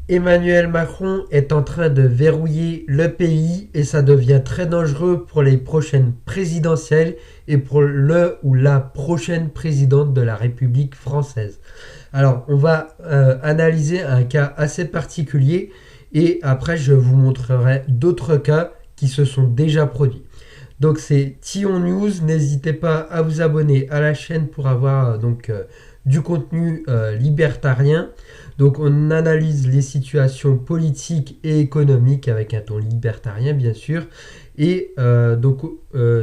Emmanuel Macron est en train de verrouiller le pays et ça devient très dangereux pour les prochaines présidentielles et pour le ou la prochaine présidente de la République française. Alors, on va analyser un cas assez particulier et après je vous montrerai d'autres cas qui se sont déjà produits. Donc c'est Tion News, n'hésitez pas à vous abonner à la chaîne pour avoir du contenu libertarien. Donc on analyse les situations politiques et économiques avec un ton libertarien bien sûr. Et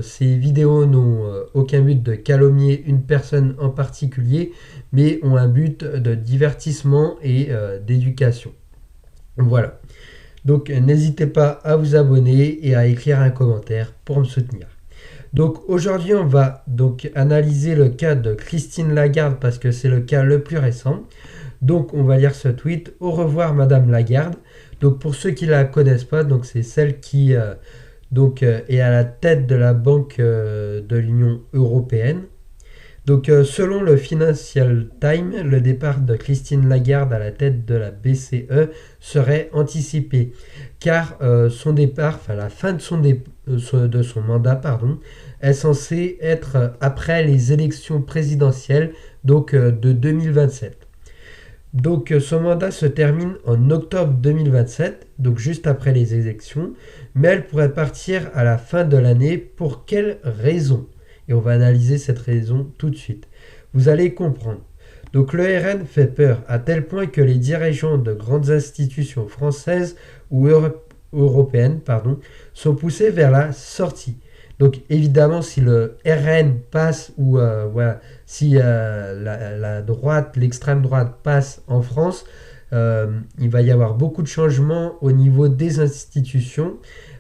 ces vidéos n'ont aucun but de calomnier une personne en particulier, mais ont un but de divertissement et d'éducation. Voilà. Donc n'hésitez pas à vous abonner et à écrire un commentaire pour me soutenir. Donc aujourd'hui on va donc analyser le cas de Christine Lagarde parce que c'est le cas le plus récent. Donc on va lire ce tweet. Au revoir Madame Lagarde. Donc pour ceux qui ne la connaissent pas, donc c'est celle qui est à la tête de la Banque de l'Union européenne. Donc, selon le Financial Times, le départ de Christine Lagarde à la tête de la BCE serait anticipé, car son départ, enfin la fin de son mandat, pardon, est censée être après les élections présidentielles, de 2027. Donc, son mandat se termine en octobre 2027, donc juste après les élections, mais elle pourrait partir à la fin de l'année. Pour quelle raison? Et on va analyser cette raison tout de suite. Vous allez comprendre. Donc le RN fait peur à tel point que les dirigeants de grandes institutions françaises ou européennes sont poussés vers la sortie. Donc évidemment, si le RN passe ou si la droite, l'extrême droite passe en France, il va y avoir beaucoup de changements au niveau des institutions.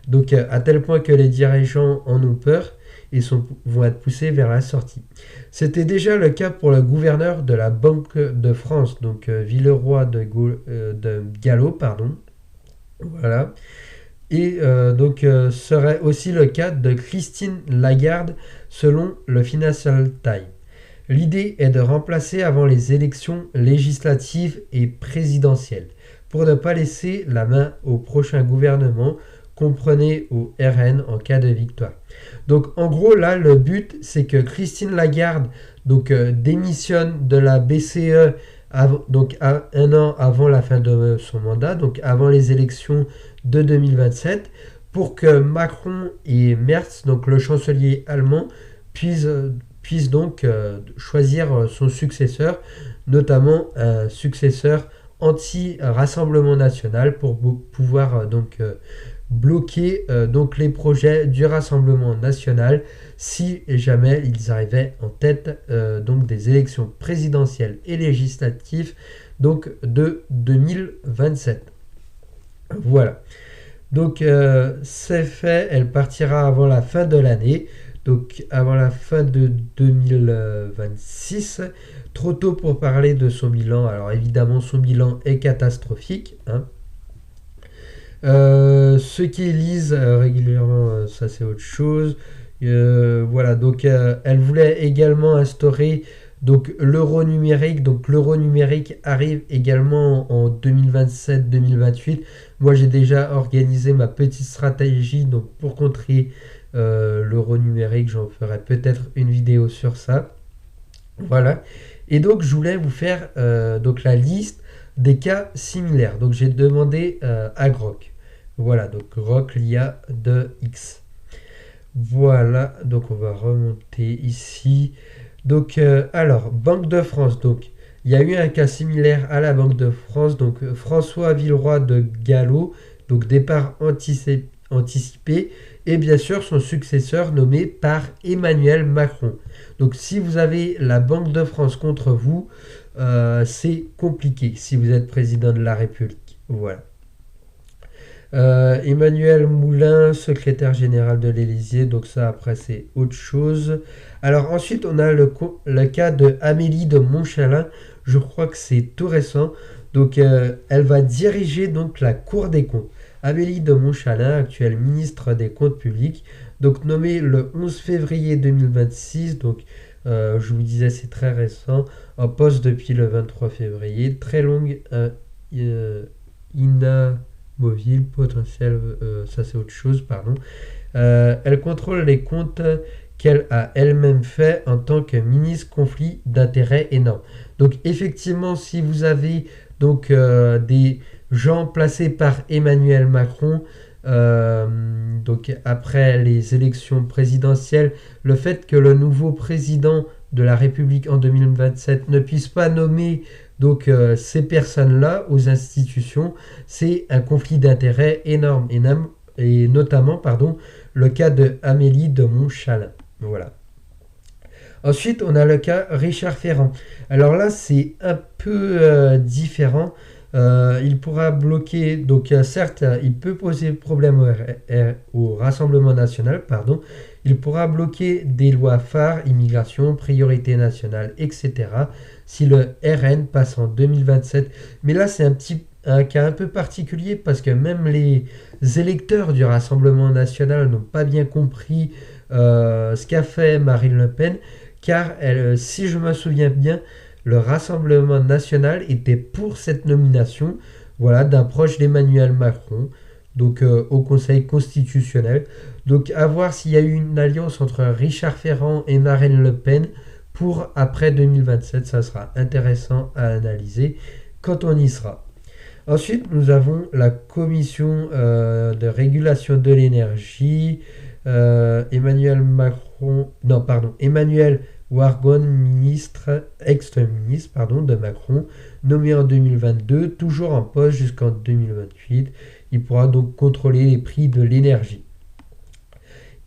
Donc à tel point que les dirigeants en ont peur et vont être poussés vers la sortie. C'était déjà le cas pour le gouverneur de la Banque de France, donc Villeroy de Gallo, pardon. Voilà. Et serait aussi le cas de Christine Lagarde selon le Financial Times. L'idée est de remplacer avant les élections législatives et présidentielles pour ne pas laisser la main au prochain gouvernement, comprenez au RN en cas de victoire. Donc en gros là le but c'est que Christine Lagarde démissionne de la BCE un an avant la fin de son mandat, donc avant les élections de 2027, pour que Macron et Merz, donc le chancelier allemand, puissent choisir son successeur, notamment un successeur anti-Rassemblement national pour pouvoir bloquer les projets du Rassemblement national si jamais ils arrivaient en tête des élections présidentielles et législatives de 2027. Voilà. Donc c'est fait, elle partira avant la fin de l'année, donc avant la fin de 2026. Trop tôt pour parler de son bilan. Alors évidemment son bilan est catastrophique. Ceux qui lisent régulièrement, ça c'est autre chose. Voilà, donc elle voulait également instaurer l'euro numérique. Donc l'euro numérique arrive également en 2027-2028. Moi j'ai déjà organisé ma petite stratégie pour contrer l'euro numérique. J'en ferai peut-être une vidéo sur ça. Voilà. Et donc je voulais vous faire la liste des cas similaires. Donc j'ai demandé à Grok. Voilà, donc Grok l'IA de X. Voilà, donc on va remonter ici. Donc alors, Banque de France. Donc il y a eu un cas similaire à la Banque de France. Donc François Villeroy de Gallo, donc départ anticipé. Et bien sûr son successeur nommé par Emmanuel Macron. Donc si vous avez la Banque de France contre vous, c'est compliqué si vous êtes président de la République. Voilà. Emmanuel Moulin, secrétaire général de l'Élysée, donc ça après c'est autre chose. Alors ensuite on a le cas de Amélie de Montchalin, je crois que c'est tout récent. Donc elle va diriger la Cour des comptes. Amélie de Montchalin, actuelle ministre des Comptes publics, donc nommée le 11 février 2026, donc je vous disais c'est très récent, en poste depuis le 23 février, très longue inamovible, potentiel, ça c'est autre chose, pardon. Elle contrôle les comptes qu'elle a elle-même fait en tant que ministre, conflit d'intérêts énorme. Donc effectivement, si vous avez donc des gens placés par Emmanuel Macron, donc après les élections présidentielles, le fait que le nouveau président de la République en 2027 ne puisse pas nommer donc ces personnes-là aux institutions, c'est un conflit d'intérêts énorme, et notamment le cas de Amélie de Montchalin. Voilà. Ensuite, on a le cas Richard Ferrand. Alors là, c'est un peu différent. Il pourra bloquer, donc certes, il peut poser problème au Rassemblement national, pardon. Il pourra bloquer des lois phares, immigration, priorité nationale, etc. si le RN passe en 2027. Mais là, c'est un cas un peu particulier parce que même les électeurs du Rassemblement national n'ont pas bien compris ce qu'a fait Marine Le Pen, car si je me souviens bien, le Rassemblement national était pour cette nomination, voilà, d'un proche d'Emmanuel Macron, donc au Conseil constitutionnel. Donc à voir s'il y a eu une alliance entre Richard Ferrand et Marine Le Pen pour après 2027, ça sera intéressant à analyser quand on y sera. Ensuite, nous avons la commission de régulation de l'énergie. Emmanuel Wargon, ex-ministre de Macron, nommé en 2022, toujours en poste jusqu'en 2028. Il pourra donc contrôler les prix de l'énergie.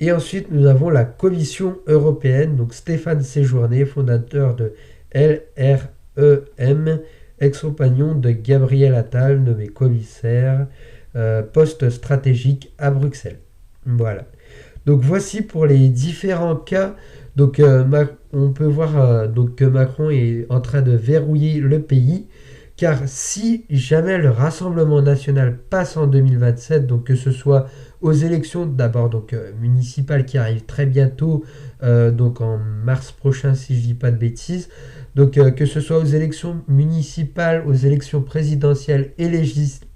Et ensuite, nous avons la Commission européenne, donc Stéphane Séjourné, fondateur de LREM, ex-compagnon de Gabriel Attal, nommé commissaire, poste stratégique à Bruxelles. Voilà. Donc voici pour les différents cas. Donc on peut voir que Macron est en train de verrouiller le pays, car si jamais le Rassemblement national passe en 2027, donc que ce soit aux élections d'abord municipales qui arrivent très bientôt, donc en mars prochain si je dis pas de bêtises, donc que ce soit aux élections municipales, aux élections présidentielles et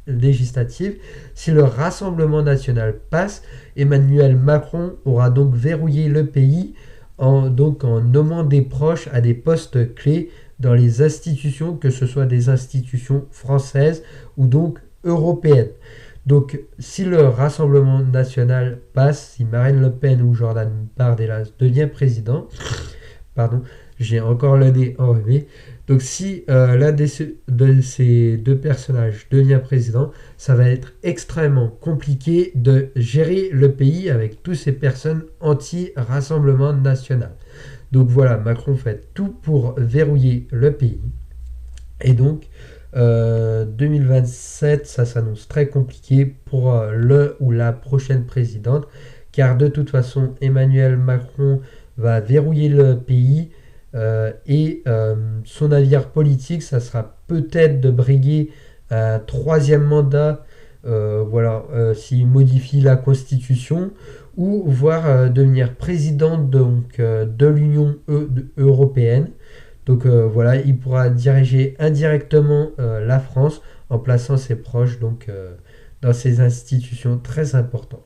législatives, si le Rassemblement national passe, Emmanuel Macron aura donc verrouillé le pays en nommant des proches à des postes clés dans les institutions, que ce soit des institutions françaises ou donc européennes. Donc si le Rassemblement national passe, si Marine Le Pen ou Jordan Bardella devient président, pardon, j'ai encore le nez enrhumé. Donc si l'un de ces deux personnages devient président, ça va être extrêmement compliqué de gérer le pays avec toutes ces personnes anti-Rassemblement national. Donc voilà, Macron fait tout pour verrouiller le pays. Et donc 2027, ça s'annonce très compliqué pour le ou la prochaine présidente, car de toute façon, Emmanuel Macron va verrouiller le pays. Et son avenir politique, ça sera peut-être de briguer un troisième mandat, s'il modifie la Constitution, ou voire devenir président de l'Union européenne. Donc il pourra diriger indirectement la France en plaçant ses proches dans ces institutions très importantes.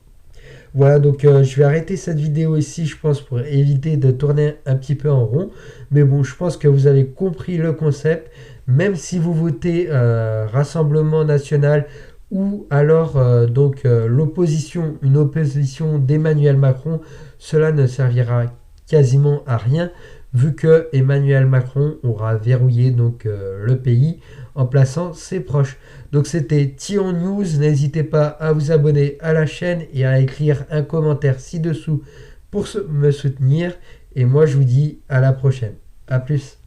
Voilà, donc je vais arrêter cette vidéo ici, je pense, pour éviter de tourner un petit peu en rond. Mais bon, je pense que vous avez compris le concept. Même si vous votez Rassemblement national ou alors l'opposition, une opposition d'Emmanuel Macron, cela ne servira quasiment à rien, vu que Emmanuel Macron aura verrouillé le pays en plaçant ses proches. Donc c'était Tion News, n'hésitez pas à vous abonner à la chaîne et à écrire un commentaire ci-dessous pour me soutenir. Et moi je vous dis à la prochaine. A plus.